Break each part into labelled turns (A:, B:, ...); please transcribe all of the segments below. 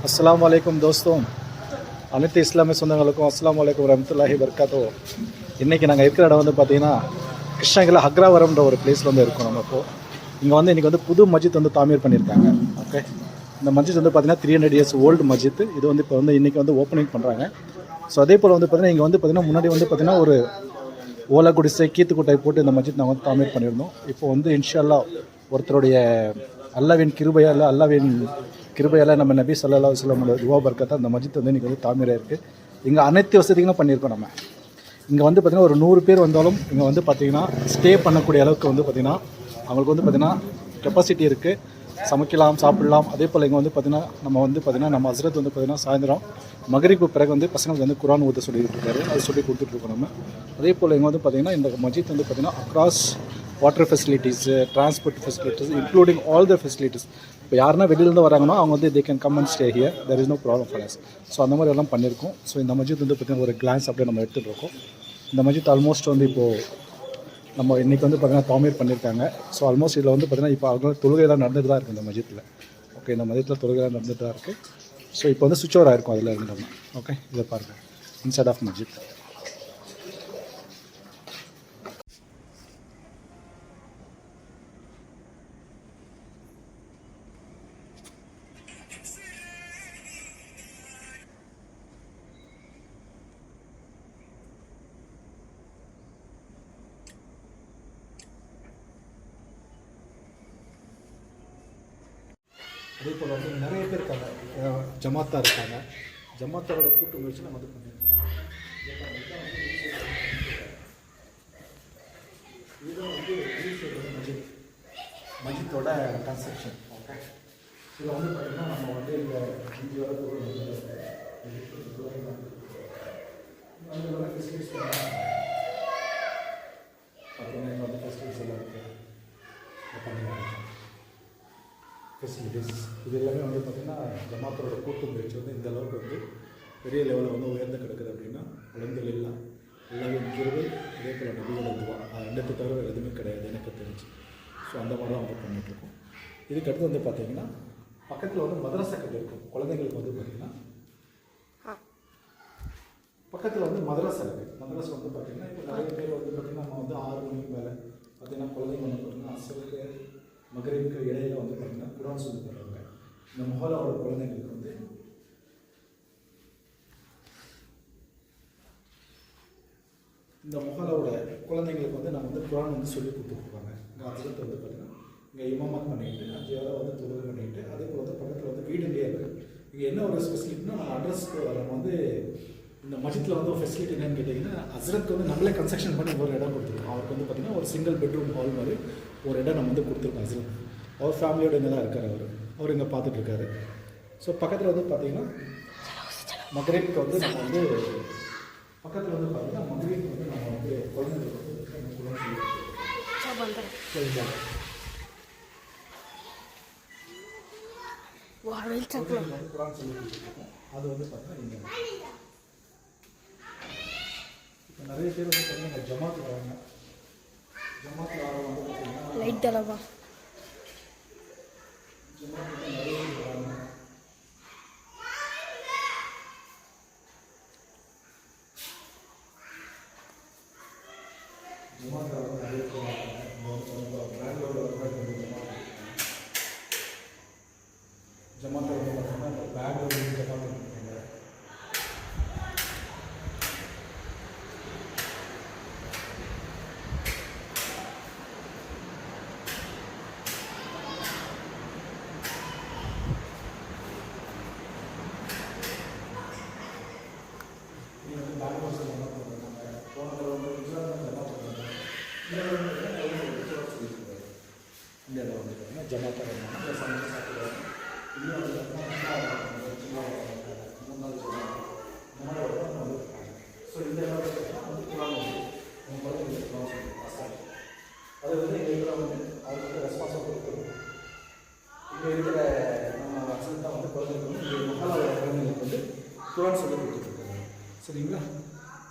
A: अस्सलाम वालेकुम दोस्तों அனைத்து இஸ்லாமிய சொந்தங்களுக்கும் அஸ்ஸலாமு அலைக்கும் வரஹ்மத்துல்லாஹி வபரகாத்துஹு. இன்றைக்கி நாங்கள் இருக்கிற இடம் வந்து பார்த்திங்கன்னா கிருஷ்ணகிரியில் அக்ராவரம்ன்ற ஒரு பிளேஸில் வந்து இருக்கோம். நம்ம இப்போது இங்கே வந்து இன்றைக்கி வந்து புது மஸ்ஜித் வந்து தாமீர் பண்ணியிருக்காங்க. ஓகே, இந்த மஸ்ஜித் வந்து பார்த்திங்கன்னா 300 years ஓல்டு மஸ்ஜித். இது வந்து இப்போ வந்து இன்றைக்கி வந்து ஓப்பனிங் பண்ணுறாங்க. ஸோ அதே போல் வந்து பார்த்திங்கன்னா இங்கே வந்து பார்த்திங்கன்னா முன்னாடி வந்து பார்த்திங்கன்னா ஒரு ஓலை குடிசை கீத்து குட்டை போட்டு இந்த மஸ்ஜித் நாங்கள் வந்து தாமீர் பண்ணியிருந்தோம். இப்போ வந்து இன்ஷா அல்லாஹ் ஒருத்தருடைய அல்லாஹ்வின் கிருபையால் நம்ம நபி ஸல்லல்லாஹு அலைஹி வஸல்லம் துவா பர்க்கத்தா அந்த மஸ்ஜித் வந்து இன்றைக்கி வந்து தாமீராக இருக்குது. இங்கே அனைத்து வசதிகளும் பண்ணியிருக்கோம். நம்ம இங்கே வந்து பார்த்திங்கன்னா ஒரு 100 பேர் வந்தாலும் இங்கே வந்து பார்த்திங்கன்னா ஸ்டே பண்ணக்கூடிய அளவுக்கு வந்து பார்த்திங்கன்னா அவங்களுக்கு வந்து பார்த்திங்கன்னா கெப்பாசிட்டி இருக்குது. சமைக்கலாம், சாப்பிடலாம். அதே போல் இங்கே வந்து பார்த்திங்கன்னா நம்ம ஹஸ்ரத் வந்து பார்த்திங்கன்னா சாயந்தரம் மகரிப்பு பிறகு வந்து பசங்களுக்கு வந்து குர்ஆன் ஓத சொல்லிட்டு இருக்காரு. அது சொல்லி கொடுத்துட்ருக்கோம் நம்ம. அதே போல் இங்கே வந்து பார்த்திங்கன்னா இந்த மஸ்ஜித் வந்து பார்த்திங்கன்னா across water facilities, transport facilities, including all the facilities. இப்போ யாருன்னா வெளியிலேருந்து வராங்கன்னா அவங்க வந்து they can come and stay here, there is no problem for us. So அந்த மாதிரி எல்லாம் பண்ணியிருக்கோம். ஸோ இந்த மஸ்ஜித் வந்து பார்த்திங்கன்னா ஒரு கிளான்ஸ் அப்படியே நம்ம எடுத்துகிட்டு இருக்கோம். இந்த மஸ்ஜித் ஆல்மோஸ்ட் வந்து இப்போது நம்ம இன்றைக்கி வந்து பார்த்திங்கன்னா தாமீர் பண்ணியிருக்காங்க. ஸோ ஆல்மோஸ்ட் இதில் வந்து பார்த்திங்கன்னா இப்போ அவங்க தொழுகையெல்லாம் நடந்துட்டு தான் இருக்குது இந்த மஸ்ஜித்தில். ஓகே, இந்த மஸ்ஜித்தில் தொழுகையெல்லாம் நடந்துட்டு தான் இருக்குது. ஸோ இப்போ வந்து சுவிட்ச் ஓவர் ஆகிருக்கும் அதில் இருந்து நம்ம. ஓகே, இதை பாருங்கள் இன்சைட் ஆஃப் மஸ்ஜித். அதே போல் வந்து நிறைய பேர் இருக்காங்க, ஜமாத்தா இருக்காங்க. ஜமாத்தாரோட கூட்டு முயற்சி நம்ம வந்து பண்ணியிருக்கோம். இதுதான் வந்து மஸ்ஜித்தோட கன்ஸ்ட்ரக்ஷன். ஓகே, இதில் வந்து பார்த்திங்கன்னா நம்ம வந்து இந்த 5 வர ஃபெசிலிட்டிஸ் பார்த்தீங்கன்னா இங்கே வந்து ஃபெசிலிட்டிஸ் எல்லாம் இருக்குது. ஃபெசிலிட்டிஸ் இது எல்லாமே வந்து பார்த்திங்கன்னா ஜமாத்தோட கூட்டு முயற்சி வந்து இந்த அளவுக்கு வந்து பெரிய லெவலில் வந்து உயர்ந்து கிடக்குது அப்படின்னா குழந்தைகள் எல்லாம் எல்லாமே கிருபை. இதே போல் நபியோட துவா ரெண்டுத்தை தவிர எதுவுமே கிடையாது எனக்கு தெரிஞ்சு. ஸோ அந்த மாதிரி தான் வந்து பண்ணிகிட்ருக்கோம். இதுக்கு அடுத்து வந்து பார்த்திங்கன்னா பக்கத்தில் வந்து மதரசா கட்டு இருக்கும். குழந்தைங்களுக்கு வந்து பார்த்திங்கன்னா பக்கத்தில் வந்து மதரசா இருக்குது. மதரசா வந்து பார்த்திங்கன்னா இப்போ நிறைய பேர் வந்து பார்த்திங்கன்னா நம்ம வந்து 6 மணிக்கு மேலே பார்த்திங்கன்னா குழந்தைங்க வந்து பார்த்திங்கன்னா அசருக்கு மகரிபுக்கு இடையில வந்து பார்த்திங்கன்னா குர்ஆன் சொல்லி தருவாங்க. இந்த மொஹல்லாவோட குழந்தைங்களுக்கு வந்து நம்ம வந்து குர்ஆன் வந்து சொல்லி கொடுத்துருப்பாங்க. இங்கே ஹஸ்ரத் வந்து பார்த்திங்கன்னா இங்கே இமாமத் பண்ணிக்கிட்டு 5 hour வந்து தொழுகை பண்ணிக்கிட்டு அதே போல் வந்து பக்கத்தில் வந்து வீடுலேயே இருக்குது. இங்கே என்ன ஒரு ஸ்பெசிலிட்டினா நம்ம அட்ரஸ் நம்ம வந்து இந்த மஸ்ஜித்தில் வந்து ஒரு ஃபெசிலிட்டி என்னன்னு கேட்டிங்கன்னா ஹஸ்ரத்துக்கு வந்து நம்மளே கன்ஸ்ட்ரக்ஷன் பண்ணி ஒரு இடம் கொடுத்துருக்கோம். அவருக்கு வந்து பார்த்திங்கன்னா ஒரு சிங்கிள் பெட்ரூம் ஹால் மாதிரி ஒரு இடம் நம்ம வந்து கொடுத்துருக்கோம். ஹஸ்ரத் அவர் ஃபேமிலியோட இங்கே தான் இருக்கார். அவர் இங்கே பார்த்துட்ருக்காரு. ஸோ பக்கத்தில் வந்து பார்த்திங்கன்னா மகரிபுக்கு வந்து நம்ம வந்து பக்கத்தில் வந்து பார்த்திங்கன்னா மகரிபுக்கு வந்து நம்ம வந்து குழந்தைங்களுக்கு வந்து குர்ஆன் சொல்லி கொடுத்துருக்கோம். அது வந்து பார்த்தீங்கன்னா இங்கே இப்போ நிறைய பேர் வந்து பார்த்தீங்கன்னா ஜமாத் வராங்க. ஜமாத்தில் வரவங்க வந்து பார்த்தீங்கன்னா லைட் தரவா ஜமாத்தில் நிறைய பேர் வராங்க. ஜமாத்தில் வந்து நிறைய பேர் வராங்க. பெங்களூர் ஜமாத்தில் வந்து பார்த்தீங்கன்னா இப்போ பெங்களூர் ஜமாத் இருக்காங்க. இந்த இடம் வந்து பார்த்தீங்கன்னா ஜமாத்தா சமைச்சு சாப்பிடுவாங்க. இன்னும் வந்து ஸோ இந்த இடம் வந்து குர்ஆன் அது வந்து எங்கள் இதில் வந்து அவங்க வந்து ரெஸ்பான்ஸாக கொடுக்குறோம். இங்கே இருக்கிற நம்ம ஹஸ்ரத் தான் வந்து குழந்தைங்களுக்கு வந்து இங்கே மொஹல்லாவோட குழந்தைங்களுக்கு வந்து குர்ஆன் சொல்லி கொடுத்துட்ருக்காங்க. சரிங்களா?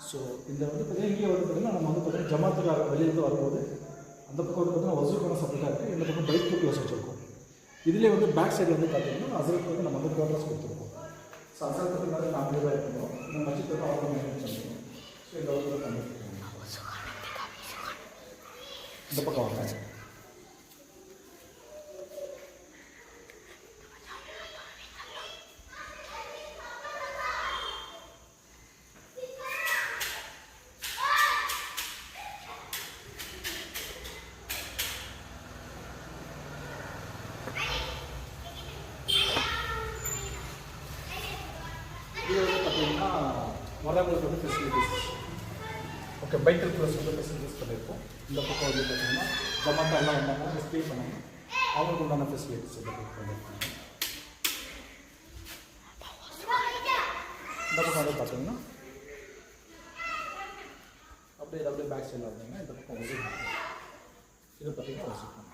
A: ஸோ இந்த வந்து பார்த்திங்கன்னா இங்கே வந்து பார்த்திங்கன்னா நம்ம வந்து பார்த்திங்கன்னா ஜமாத்துக்காக வெளியிலேருந்து வரும்போது அந்த பக்கம் வந்து பார்த்திங்கன்னா வசூக்கான சப்போர்ட்டாக இருக்குது. இந்த பக்கம் பைக் க்ளோஸ் வச்சுருக்கோம். இதிலே வந்து பேக் சைடில் வந்து பார்த்திங்கன்னா ஹஸ்ரத் வந்து நம்ம வந்து குவார்டர்ஸ் கொடுத்துருக்கோம். ஸோ அசல் ஃபேமிலி தான் இருக்கணும். இந்த மஸ்ஜித் வந்து அவ்வளோ மெயின்டைன் பண்ணணும். ஸோ இந்த அளவுக்கு பண்ணிட்டு இந்த பக்கம் வாங்க. இது வந்து பார்த்தீங்கன்னா வரவங்களுக்கு வந்து ஃபெசிலிட்டிஸ். ஓகே, பைக்கல் ப்ளஸ் வந்து ஃபெசிலிட்டிஸ் பண்ணியிருக்கோம். இந்த பக்கம் வந்து பார்த்தீங்கன்னா ஜமாத்தா எல்லாம் வந்தாங்கன்னா ஸ்டே பண்ணாங்க, அவங்களுக்கு உண்டான ஃபெசிலிட்டிஸ் இந்த பக்கம் பண்ணியிருக்காங்க. இந்த பக்கம் வந்து பார்த்தீங்கன்னா அப்படியே பேக் சைடில் வந்தீங்கன்னா இந்த பக்கம் வந்து இது பார்த்தீங்கன்னா வசிக்கணும்.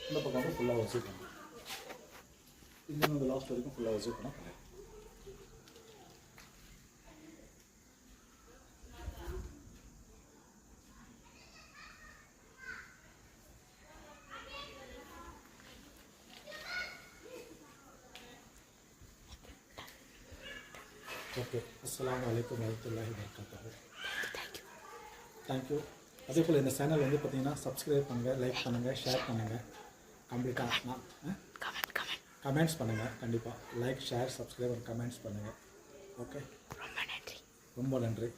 A: இந்த பக்கம் வந்து ஃபுல்லாக வசிக்கணும். இன்னும் இந்த லாஸ்ட் வரைக்கும் ஃபுல்லாக விசிட் பண்ண போகிறேன். ஓகே, அஸ்ஸலாமு அலைக்கும் வரஹ்மத்துல்லாஹி வபரகாத்துஹு. தேங்க்யூ. அதே போல் இந்த சேனல் வந்து பார்த்தீங்கன்னா சப்ஸ்கிரைப் பண்ணுங்கள், லைக் பண்ணுங்கள், ஷேர் பண்ணுங்கள். கம்ப்ளீட்டாக கமெண்ட்ஸ் பண்ணுங்கள். கண்டிப்பாக like, share, subscribe and comments பண்ணுங்கள். ஓகே, ரொம்ப நன்றி.